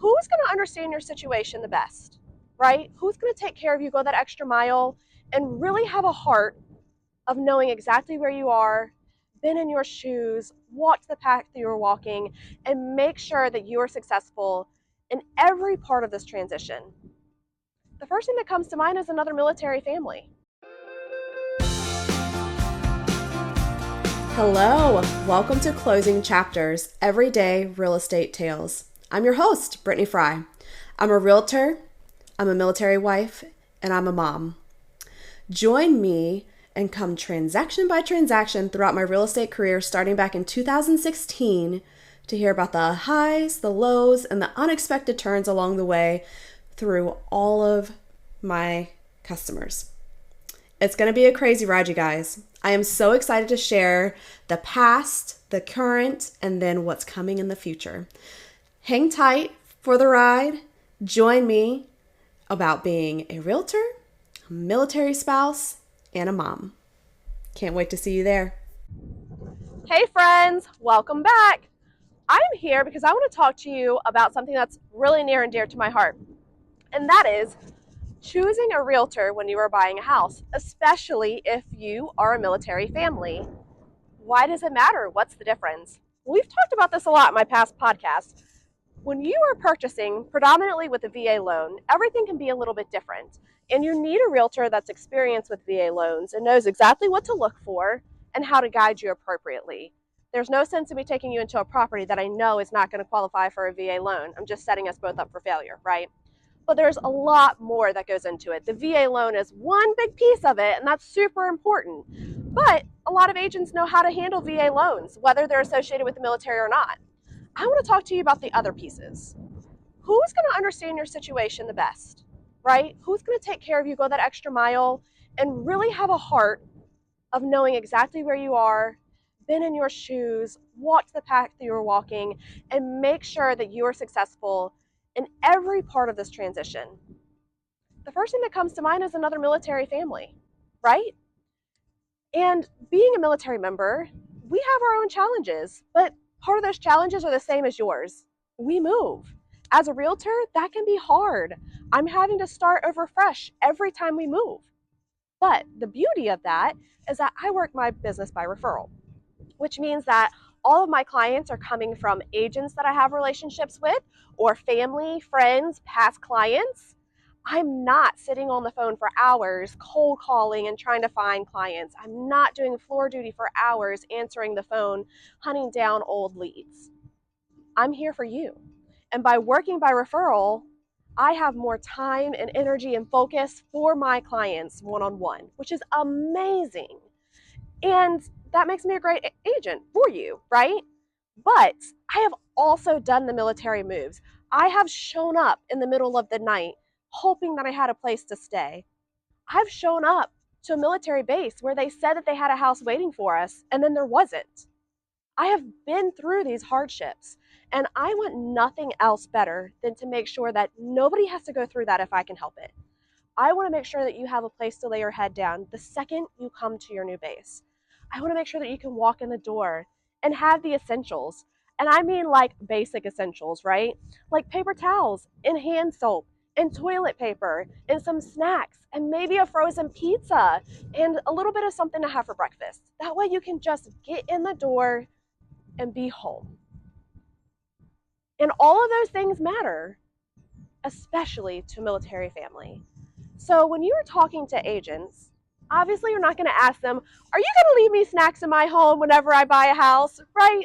who's going to understand your situation the best, right? Who's going to take care of you, go that extra mile, and really have a heart of knowing exactly where you are, been in your shoes, walked the path that you're walking, and make sure that you are successful in every part of this transition. The first thing that comes to mind is another military family. Hello, welcome to Closing Chapters, Everyday Real Estate Tales. I'm your host, Brittany Fry. I'm a realtor, I'm a military wife, and I'm a mom. Join me and come transaction by transaction throughout my real estate career starting back in 2016 to hear about the highs, the lows, and the unexpected turns along the way through all of my customers. It's going to be a crazy ride, you guys. I am so excited to share the past, the current, and then what's coming in the future. Hang tight for the ride. Join me about being a realtor, a military spouse, and a mom. Can't wait to see you there. Hey friends, welcome back. I'm here because I want to talk to you about something that's really near and dear to my heart, and that is choosing a realtor when you are buying a house, especially if you are a military family. Why does it matter? What's the difference? We've talked about this a lot in my past podcasts. When you are purchasing predominantly with a VA loan, everything can be a little bit different. And you need a realtor that's experienced with VA loans and knows exactly what to look for and how to guide you appropriately. There's no sense in me taking you into a property that I know is not going to qualify for a VA loan. I'm just setting us both up for failure, right? But there's a lot more that goes into it. The VA loan is one big piece of it, and that's super important. But a lot of agents know how to handle VA loans, whether they're associated with the military or not. I want to talk to you about the other pieces. Who's going to understand your situation the best, right? Who's going to take care of you, go that extra mile, and really have a heart of knowing exactly where you are, been in your shoes, walked the path that you're walking, and make sure that you are successful in every part of this transition. The first thing that comes to mind is another military family, right? And being a military member, we have our own challenges, but part of those challenges are the same as yours. We move. As a realtor, that can be hard. I'm having to start over fresh every time we move. But the beauty of that is that I work my business by referral, which means that all of my clients are coming from agents that I have relationships with or family, friends, past clients. I'm not sitting on the phone for hours cold calling and trying to find clients. I'm not doing floor duty for hours answering the phone, hunting down old leads. I'm here for you. And by working by referral, I have more time and energy and focus for my clients one-on-one, which is amazing. And that makes me a great agent for you, right? But I have also done the military moves. I have shown up in the middle of the night hoping that I had a place to stay. I've shown up to a military base where they said that they had a house waiting for us, and then there wasn't. I have been through these hardships, and I want nothing else better than to make sure that nobody has to go through that if I can help it. I want to make sure that you have a place to lay your head down the second you come to your new base. I want to make sure that you can walk in the door and have the essentials. And I mean like basic essentials, right? Like paper towels and hand soap and toilet paper and some snacks and maybe a frozen pizza and a little bit of something to have for breakfast. That way you can just get in the door and be home. And all of those things matter, especially to a military family. So when you are talking to agents, obviously you're not going to ask them, are you going to leave me snacks in my home whenever I buy a house, right?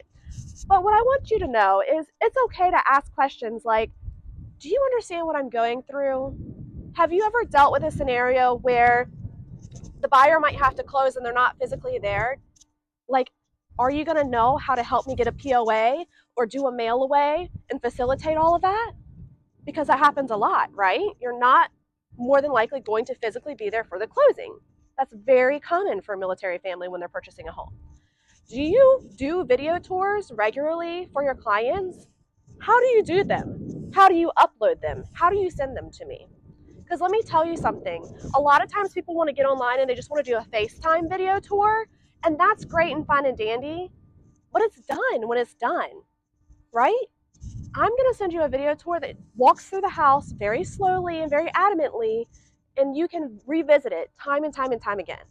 But what I want you to know is it's okay to ask questions like, do you understand what I'm going through? Have you ever dealt with a scenario where the buyer might have to close and they're not physically there? Like, are you going to know how to help me get a POA or do a mail away and facilitate all of that? Because that happens a lot, right? You're not more than likely going to physically be there for the closing. That's very common for a military family when they're purchasing a home. Do you do video tours regularly for your clients? How do you do them? How do you upload them? How do you send them to me? Because let me tell you something. A lot of times people want to get online and they just want to do a FaceTime video tour, and that's great and fine and dandy, but it's done when it's done, right? I'm going to send you a video tour that walks through the house very slowly and very adamantly, and you can revisit it time and time and time again.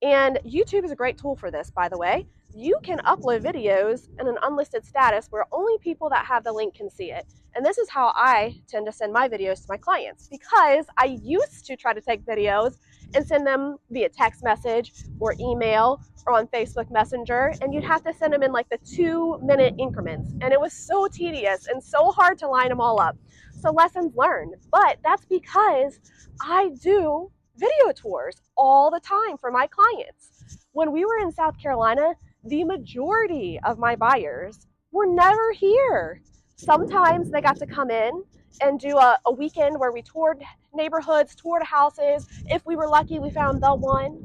And YouTube is a great tool for this, by the way. You can upload videos in an unlisted status where only people that have the link can see it. And this is how I tend to send my videos to my clients, because I used to try to take videos and send them via text message or email or on Facebook Messenger, and you'd have to send them in like the 2-minute increments. And it was so tedious and so hard to line them all up. So lessons learned. But that's because I do video tours all the time for my clients. When we were in South Carolina, the majority of my buyers were never here. Sometimes they got to come in and do a weekend where we toured neighborhoods, toured houses. If we were lucky, we found the one.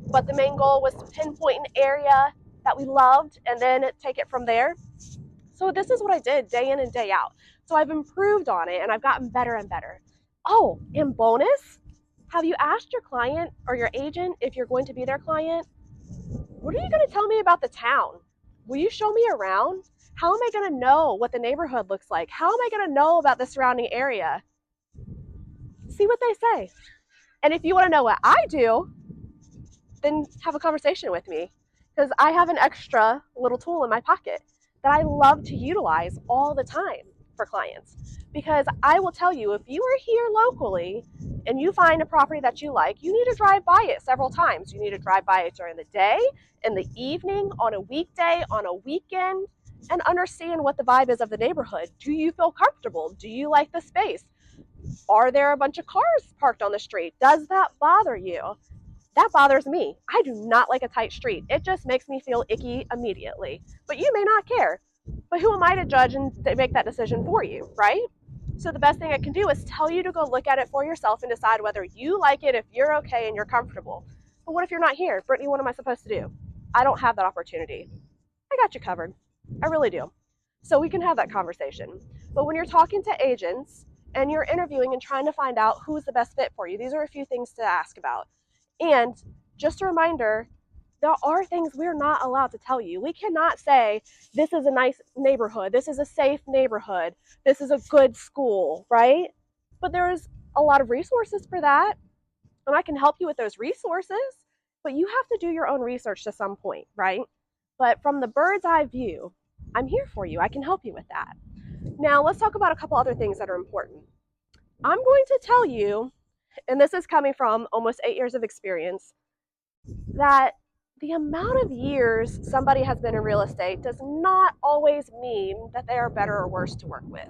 But the main goal was to pinpoint an area that we loved and then take it from there. So this is what I did day in and day out. So I've improved on it and I've gotten better and better. Oh, and bonus, have you asked your client or your agent if you're going to be their client? What are you going to tell me about the town? Will you show me around? How am I going to know what the neighborhood looks like? How am I going to know about the surrounding area? See what they say. And if you want to know what I do, then have a conversation with me, because I have an extra little tool in my pocket that I love to utilize all the time for clients. Because I will tell you, if you are here locally and you find a property that you like, you need to drive by it several times. You need to drive by it during the day, in the evening, on a weekday, on a weekend, and understand what the vibe is of the neighborhood. Do you feel comfortable? Do you like the space? Are there a bunch of cars parked on the street? Does that bother you? That bothers me. I do not like a tight street. It just makes me feel icky immediately. But you may not care. But who am I to judge and make that decision for you, right? So the best thing I can do is tell you to go look at it for yourself and decide whether you like it, if you're okay and you're comfortable. But what if you're not here? Brittany, what am I supposed to do? I don't have that opportunity. I got you covered. I really do. So we can have that conversation. But when you're talking to agents and you're interviewing and trying to find out who's the best fit for you, these are a few things to ask about. And just a reminder, there are things we're not allowed to tell you. We cannot say, this is a nice neighborhood, this is a safe neighborhood, this is a good school, right? But there's a lot of resources for that, and I can help you with those resources, but you have to do your own research to some point, right? But from the bird's eye view, I'm here for you. I can help you with that. Now, let's talk about a couple other things that are important. I'm going to tell you, and this is coming from almost 8 years of experience, that the amount of years somebody has been in real estate does not always mean that they are better or worse to work with.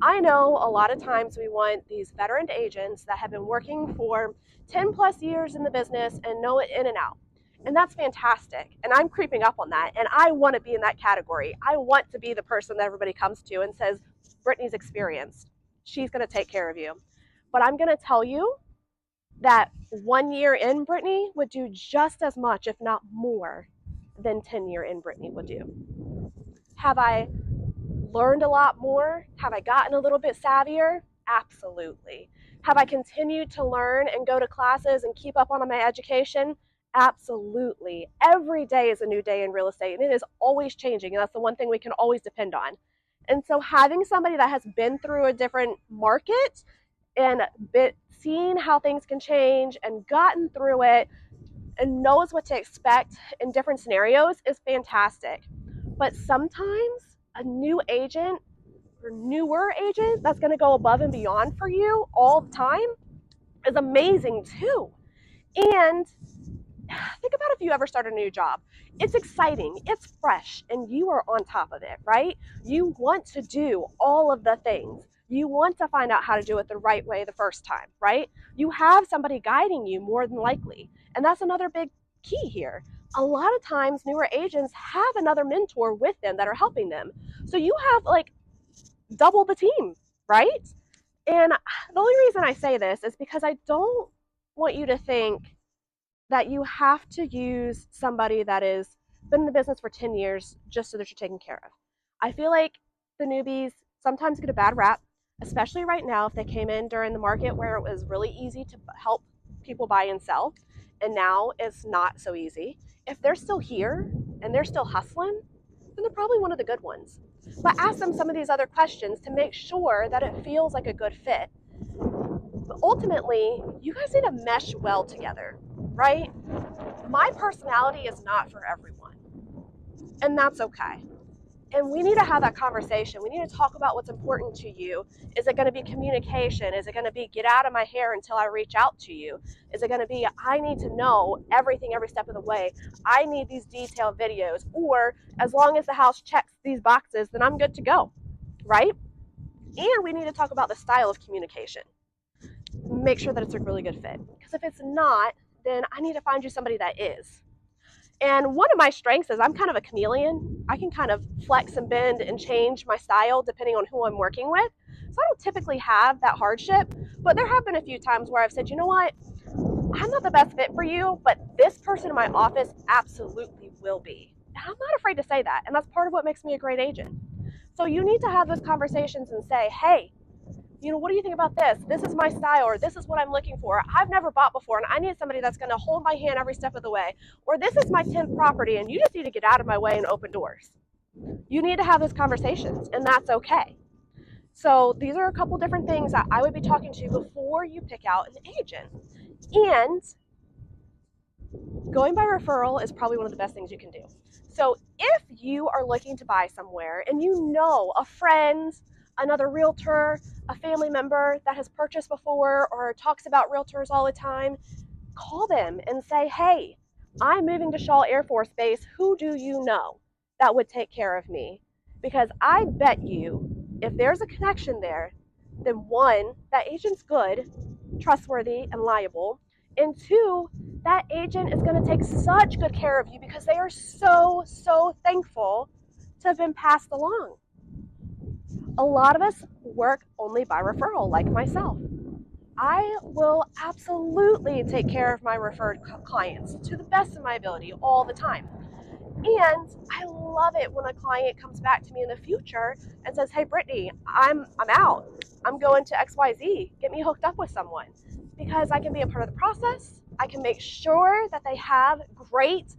I know a lot of times we want these veteran agents that have been working for 10 plus years in the business and know it in and out. And that's fantastic. And I'm creeping up on that. And I want to be in that category. I want to be the person that everybody comes to and says, Brittany's experienced. She's going to take care of you. But I'm going to tell you that 1 year in Brittany would do just as much, if not more, than 10-year in Brittany would do. Have I learned a lot more? Have I gotten a little bit savvier? Absolutely. Have I continued to learn and go to classes and keep up on my education? Absolutely. Every day is a new day in real estate, and it is always changing, and that's the one thing we can always depend on. And so having somebody that has been through a different market and seen how things can change and gotten through it and knows what to expect in different scenarios is fantastic. But sometimes a new agent or newer agent that's going to go above and beyond for you all the time is amazing too. And think about if you ever start a new job. It's exciting, it's fresh, and you are on top of it, right? You want to do all of the things. You want to find out how to do it the right way the first time, right? You have somebody guiding you more than likely. And that's another big key here. A lot of times, newer agents have another mentor with them that are helping them. So you have like double the team, right? And the only reason I say this is because I don't want you to think that you have to use somebody that has been in the business for 10 years just so that you're taken care of. I feel like the newbies sometimes get a bad rap, especially right now if they came in during the market where it was really easy to help people buy and sell, and now it's not so easy. If they're still here and they're still hustling, then they're probably one of the good ones. But ask them some of these other questions to make sure that it feels like a good fit. But ultimately, you guys need to mesh well together, right? My personality is not for everyone, and that's okay. And we need to have that conversation. We need to talk about what's important to you. Is it going to be communication? Is it going to be get out of my hair until I reach out to you? Is it going to be I need to know everything every step of the way? I need these detailed videos. Or as long as the house checks these boxes, then I'm good to go, right? And we need to talk about the style of communication. Make sure that it's a really good fit. Because if it's not, then I need to find you somebody that is. And one of my strengths is I'm kind of a chameleon. I can kind of flex and bend and change my style depending on who I'm working with. So I don't typically have that hardship, but there have been a few times where I've said, you know what, I'm not the best fit for you, but this person in my office absolutely will be. And I'm not afraid to say that. And that's part of what makes me a great agent. So you need to have those conversations and say, hey, what do you think about this? This is my style, or this is what I'm looking for. I've never bought before, and I need somebody that's going to hold my hand every step of the way. Or this is my 10th property, and you just need to get out of my way and open doors. You need to have those conversations, and that's okay. So these are a couple different things that I would be talking to before you pick out an agent. And going by referral is probably one of the best things you can do. So if you are looking to buy somewhere and you know a friend, another realtor, a family member that has purchased before or talks about realtors all the time, call them and say, hey, I'm moving to Shaw Air Force Base. Who do you know that would take care of me? Because I bet you if there's a connection there, then one, that agent's good, trustworthy, and liable. And two, that agent is going to take such good care of you because they are so thankful to have been passed along. A lot of us work only by referral, like myself. I will absolutely take care of my referred clients to the best of my ability all the time. And I love it when a client comes back to me in the future and says, hey, Brittany, I'm out. I'm going to XYZ. Get me hooked up with someone. Because I can be a part of the process. I can make sure that they have great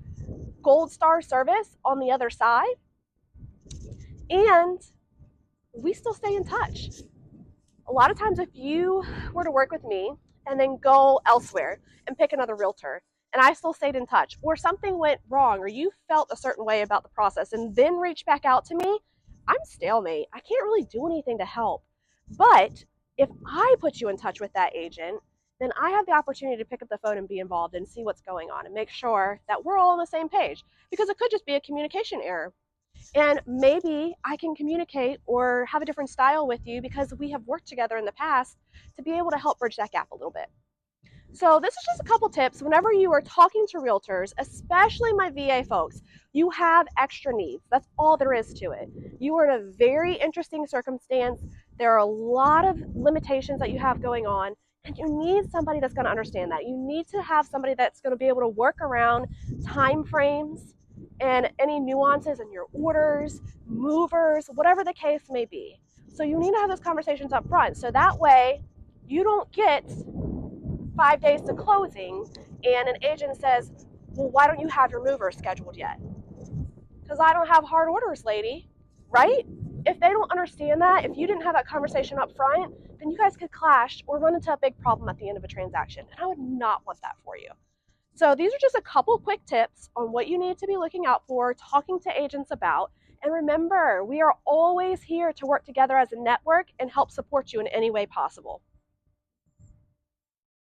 gold star service on the other side. And we still stay in touch. A lot of times if you were to work with me and then go elsewhere and pick another realtor, and I still stayed in touch, or something went wrong, or you felt a certain way about the process and then reached back out to me, I'm stalemate. I can't really do anything to help. But if I put you in touch with that agent, then I have the opportunity to pick up the phone and be involved and see what's going on and make sure that we're all on the same page. Because it could just be a communication error. And maybe I can communicate or have a different style with you because we have worked together in the past to be able to help bridge that gap a little bit. So this is just a couple tips. Whenever you are talking to realtors, especially my VA folks, you have extra needs. That's all there is to it. You are in a very interesting circumstance. There are a lot of limitations that you have going on, and you need somebody that's going to understand that. You need to have somebody that's going to be able to work around time frames and any nuances in your orders, movers, whatever the case may be. So you need to have those conversations up front. So that way you don't get 5 days to closing and an agent says, well, why don't you have your mover scheduled yet? Because I don't have hard orders, lady, right? If they don't understand that, if you didn't have that conversation up front, then you guys could clash or run into a big problem at the end of a transaction. And I would not want that for you. So these are just a couple quick tips on what you need to be looking out for, talking to agents about. And remember, we are always here to work together as a network and help support you in any way possible.